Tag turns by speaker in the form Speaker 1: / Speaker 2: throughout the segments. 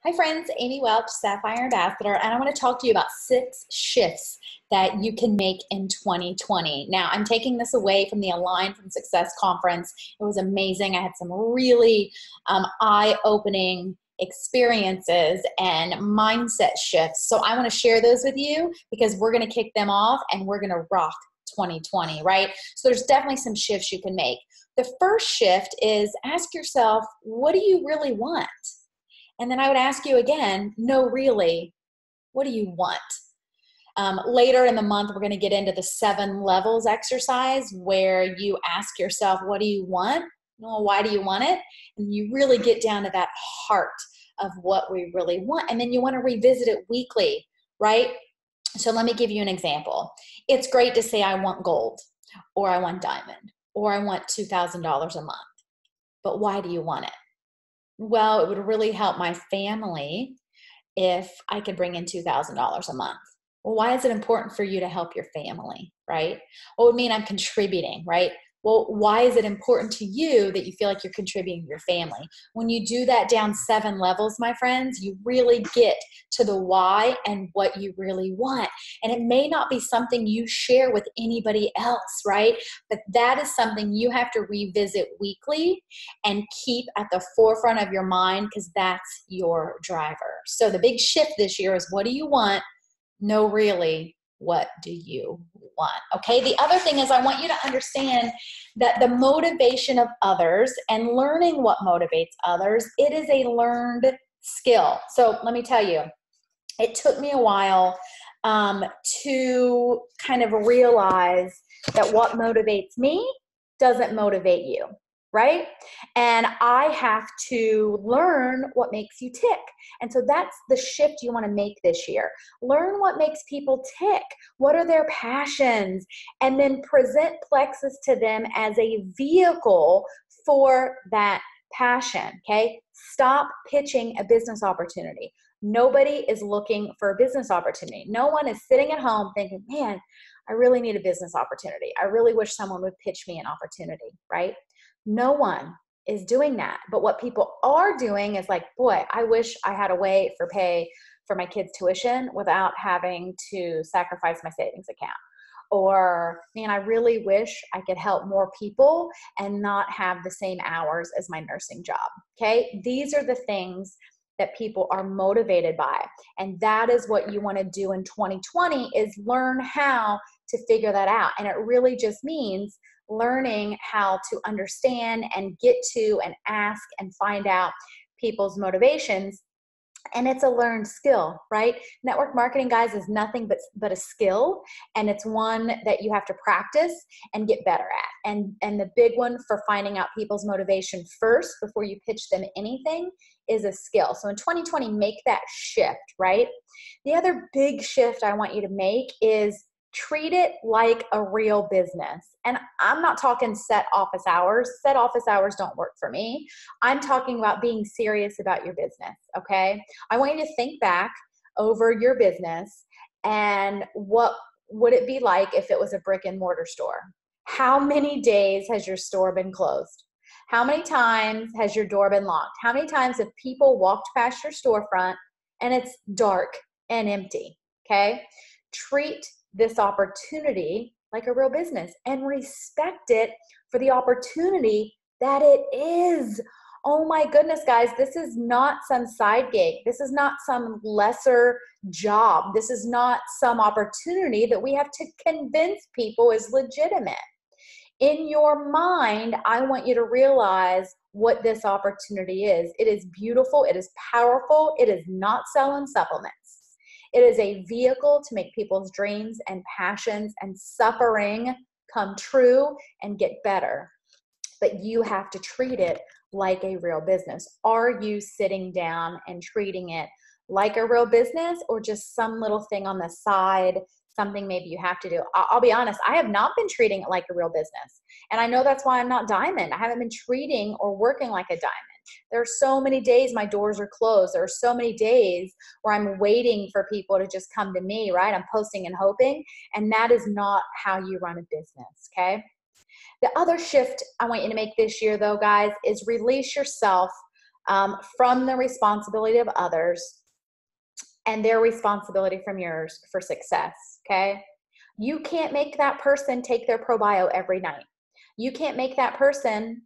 Speaker 1: Hi friends, Amy Welch, Sapphire Ambassador, and I want to talk to you about 6 shifts that you can make in 2020. Now, I'm taking this away from the Align from Success conference. It was amazing. I had some really eye-opening experiences and mindset shifts. So I want to share those with you because we're going to kick them off and we're going to rock 2020, right? So there's definitely some shifts you can make. The first shift is ask yourself, what do you really want? And then I would ask you again, no, really, what do you want? Later in the month, we're going to get into the 7 levels exercise where you ask yourself, what do you want? Well, why do you want it? And you really get down to that heart of what we really want. And then you want to revisit it weekly, right? So let me give you an example. It's great to say I want gold, or I want diamond, or I want $2,000 a month. But why do you want it? Well, it would really help my family if I could bring in $2,000 a month. Well, why is it important for you to help your family, right? What would mean I'm contributing, right? Well, why is it important to you that you feel like you're contributing to your family? When you do that down 7 levels, my friends, you really get to the why and what you really want. And it may not be something you share with anybody else, right? But that is something you have to revisit weekly and keep at the forefront of your mind because that's your driver. So the big shift this year is, what do you want? No, really, what do you want? Okay, the other thing is I want you to understand that the motivation of others and learning what motivates others, it is a learned skill. So let me tell you, it took me a while to kind of realize that what motivates me doesn't motivate you, right? And I have to learn what makes you tick. And so that's the shift you want to make this year. Learn what makes people tick. What are their passions? And then present Plexus to them as a vehicle for that passion, okay? Stop pitching a business opportunity. Nobody is looking for a business opportunity. No one is sitting at home thinking, man, I really need a business opportunity. I really wish someone would pitch me an opportunity, right? No one is doing that. But what people are doing is like, boy, I wish I had a way for pay for my kids' tuition without having to sacrifice my savings account. Or, man, I really wish I could help more people and not have the same hours as my nursing job. Okay. These are the things that people are motivated by. And that is what you want to do in 2020 is learn how to figure that out. And it really just means learning how to understand and get to and ask and find out people's motivations. And it's a learned skill, right? Network marketing, guys, is nothing but a skill, and it's one that you have to practice and get better at. And the big one for finding out people's motivation first before you pitch them anything is a skill. So in 2020, make that shift, right? The other big shift I want you to make is treat it like a real business. And I'm not talking set office hours. Set office hours don't work for me. I'm talking about being serious about your business, okay? I want you to think back over your business and what would it be like if it was a brick and mortar store? How many days has your store been closed? How many times has your door been locked? How many times have people walked past your storefront and it's dark and empty, okay? Treat this opportunity like a real business and respect it for the opportunity that it is. Oh my goodness, guys, this is not some side gig. This is not some lesser job. This is not some opportunity that we have to convince people is legitimate. In your mind, I want you to realize what this opportunity is. It is beautiful. It is powerful. It is not selling supplements. It is a vehicle to make people's dreams and passions and suffering come true and get better. But you have to treat it like a real business. Are you sitting down and treating it like a real business or just some little thing on the side, something maybe you have to do? I'll be honest, I have not been treating it like a real business. And I know that's why I'm not diamond. I haven't been treating or working like a diamond. There are so many days my doors are closed. There are so many days where I'm waiting for people to just come to me, right? I'm posting and hoping. And that is not how you run a business, okay? The other shift I want you to make this year, though, guys, is release yourself from the responsibility of others and their responsibility from yours for success, okay? You can't make that person take their ProBio every night. You can't make that person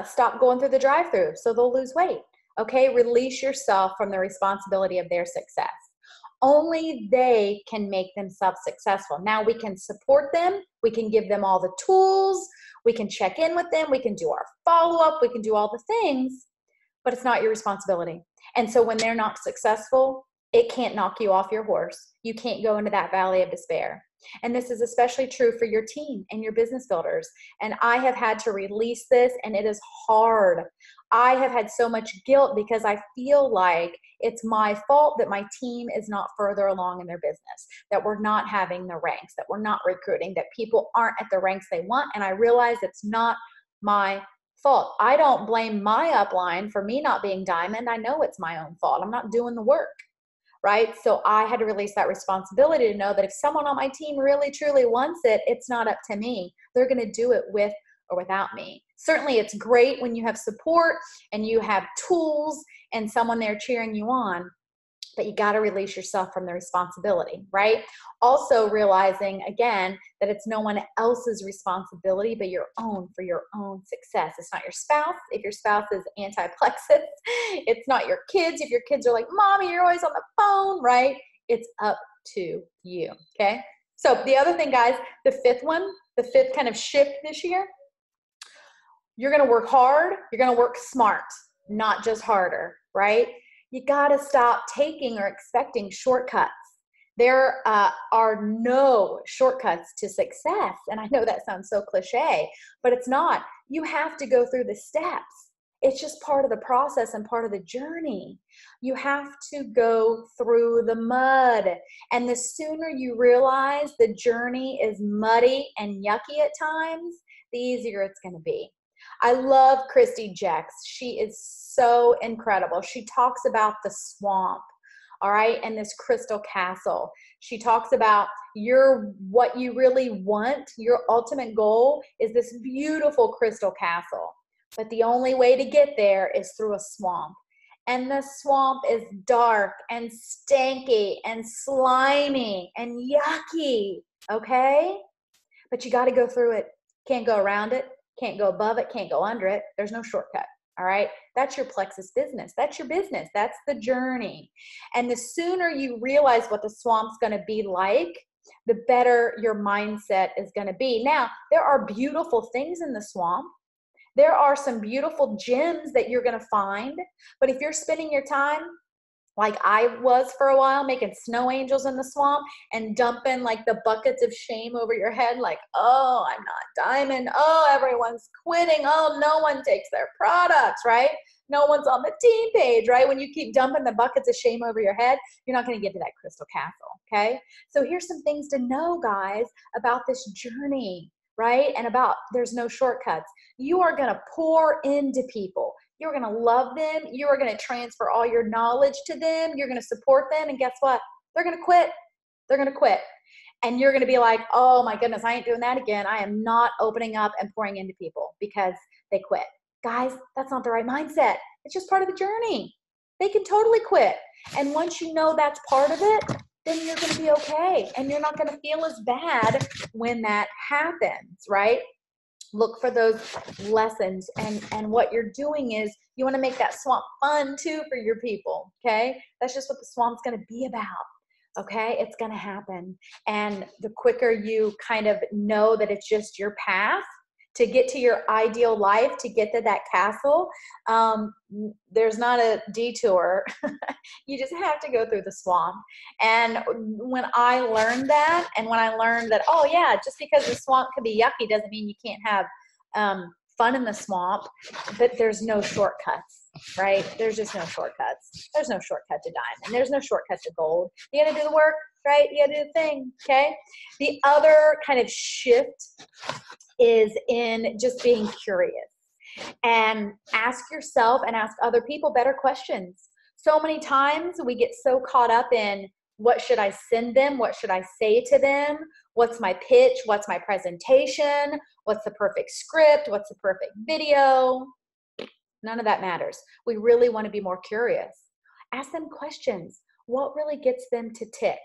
Speaker 1: stop going through the drive-through so they'll lose weight, okay? Release yourself from the responsibility of their success. Only they can make themselves successful. Now we can support them. We can give them all the tools. We can check in with them. We can do our follow-up. We can do all the things, but it's not your responsibility. And so when they're not successful, it can't knock you off your horse. You can't go into that valley of despair. And this is especially true for your team and your business builders. And I have had to release this, and it is hard. I have had so much guilt because I feel like it's my fault that my team is not further along in their business, that we're not having the ranks, that we're not recruiting, that people aren't at the ranks they want. And I realize it's not my fault. I don't blame my upline for me not being diamond. I know it's my own fault. I'm not doing the work. Right? So I had to release that responsibility to know that if someone on my team really, truly wants it, it's not up to me. They're going to do it with or without me. Certainly it's great when you have support and you have tools and someone there cheering you on, but you got to release yourself from the responsibility, right? Also realizing, again, that it's no one else's responsibility but your own, for your own success. It's not your spouse if your spouse is anti-plexus. It's not your kids if your kids are like, Mommy, you're always on the phone, right? It's up to you, okay? So the other thing, guys, the fifth kind of shift this year, you're going to work hard. You're going to work smart, not just harder, right? You got to stop taking or expecting shortcuts. There are no shortcuts to success. And I know that sounds so cliche, but it's not. You have to go through the steps. It's just part of the process and part of the journey. You have to go through the mud. And the sooner you realize the journey is muddy and yucky at times, the easier it's going to be. I love Christy Jex. She is so incredible. She talks about the swamp, all right, and this crystal castle. She talks about what you really want, your ultimate goal is this beautiful crystal castle. But the only way to get there is through a swamp. And the swamp is dark and stanky and slimy and yucky, okay? But you got to go through it. Can't go around it. Can't go above it, can't go under it. There's no shortcut, all right? That's your plexus business. That's your business. That's the journey. And the sooner you realize what the swamp's going to be like, the better your mindset is going to be. Now, there are beautiful things in the swamp. There are some beautiful gems that you're going to find. But if you're spending your time like I was for a while, making snow angels in the swamp and dumping like the buckets of shame over your head, like, oh, I'm not diamond. Oh, everyone's quitting. Oh, no one takes their products, right? No one's on the team page, right? When you keep dumping the buckets of shame over your head, you're not going to get to that crystal castle, okay? So here's some things to know, guys, about this journey, right? And about there's no shortcuts. You are going to pour into people. You're going to love them. You are going to transfer all your knowledge to them. You're going to support them. And guess what? They're going to quit. They're going to quit. And you're going to be like, oh my goodness, I ain't doing that again. I am not opening up and pouring into people because they quit. Guys, that's not the right mindset. It's just part of the journey. They can totally quit. And once you know that's part of it, then you're going to be okay. And you're not going to feel as bad when that happens, right? Look for those lessons. And what you're doing is you want to make that swamp fun too for your people, okay? That's just what the swamp's going to be about, okay? It's going to happen. And the quicker you kind of know that it's just your path to get to your ideal life, to get to that castle, there's not a detour. You just have to go through the swamp. And when I learned that, and when I learned that, oh yeah, just because the swamp can be yucky doesn't mean you can't have fun in the swamp, but there's no shortcuts, right? There's just no shortcuts. There's no shortcut to diamond. There's no shortcut to gold. You gotta do the work, right? You gotta do the thing, okay? The other kind of shift is in just being curious and ask yourself and ask other people better questions. So many times we get so caught up in what should I send them? What should I say to them? What's my pitch? What's my presentation? What's the perfect script? What's the perfect video? None of that matters. We really want to be more curious. Ask them questions. What really gets them to tick?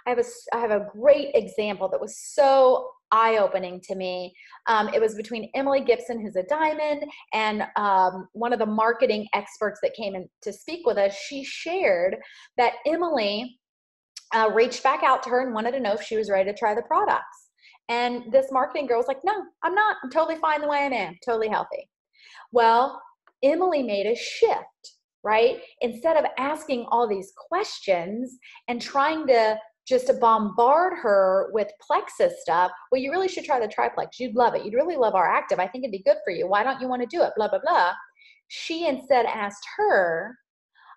Speaker 1: I have a great example that was so eye-opening to me. It was between Emily Gibson, who's a diamond, and one of the marketing experts that came in to speak with us. She shared that Emily reached back out to her and wanted to know if she was ready to try the products. And this marketing girl was like, no, I'm not. I'm totally fine the way I am, totally healthy. Well, Emily made a shift, right? Instead of asking all these questions and trying to just bombard her with Plexus stuff, well, you really should try the Triplex. You'd love it. You'd really love our active. I think it'd be good for you. Why don't you want to do it? Blah, blah, blah. She instead asked her,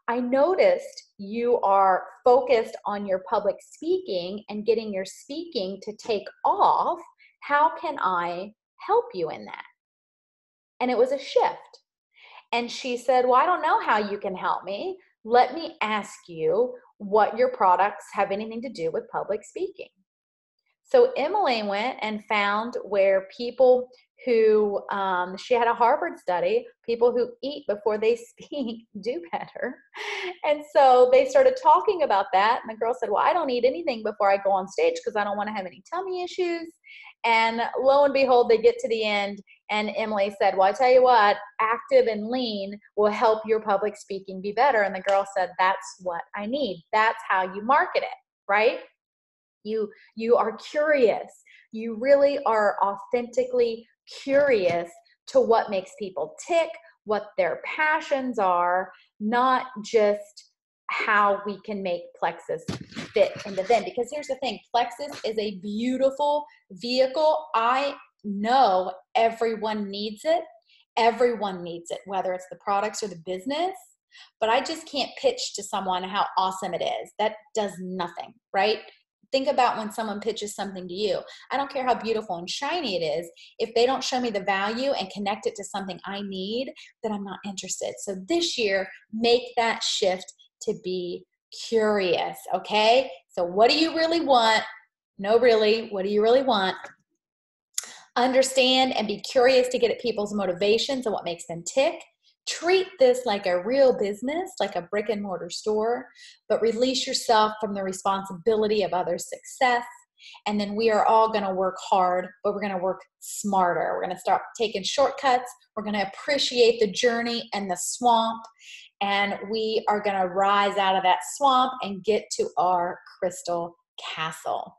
Speaker 1: I noticed you are focused on your public speaking and getting your speaking to take off. How can I help you in that? And it was a shift. And she said, well, I don't know how you can help me. Let me ask you what your products have anything to do with public speaking. So Emily went and found where people who, she had a Harvard study, people who eat before they speak do better. And so they started talking about that. And the girl said, well, I don't eat anything before I go on stage because I don't want to have any tummy issues. And lo and behold, they get to the end. And Emily said, well, I tell you what, active and lean will help your public speaking be better. And the girl said, that's what I need. That's how you market it, right? You are curious. You really are authentically curious to what makes people tick, what their passions are, not just how we can make Plexus fit into them. Because here's the thing, Plexus is a beautiful vehicle. I know everyone needs it. Everyone needs it, whether it's the products or the business. But I just can't pitch to someone how awesome it is. That does nothing, right? Think about when someone pitches something to you. I don't care how beautiful and shiny it is. If they don't show me the value and connect it to something I need, then I'm not interested. So this year, make that shift to be curious, okay? So what do you really want? No, really, what do you really want? Understand and be curious to get at people's motivations and what makes them tick. Treat this like a real business, like a brick and mortar store, but release yourself from the responsibility of others' success. And then we are all going to work hard, but we're going to work smarter. We're going to start taking shortcuts. We're going to appreciate the journey and the swamp. And we are going to rise out of that swamp and get to our crystal castle.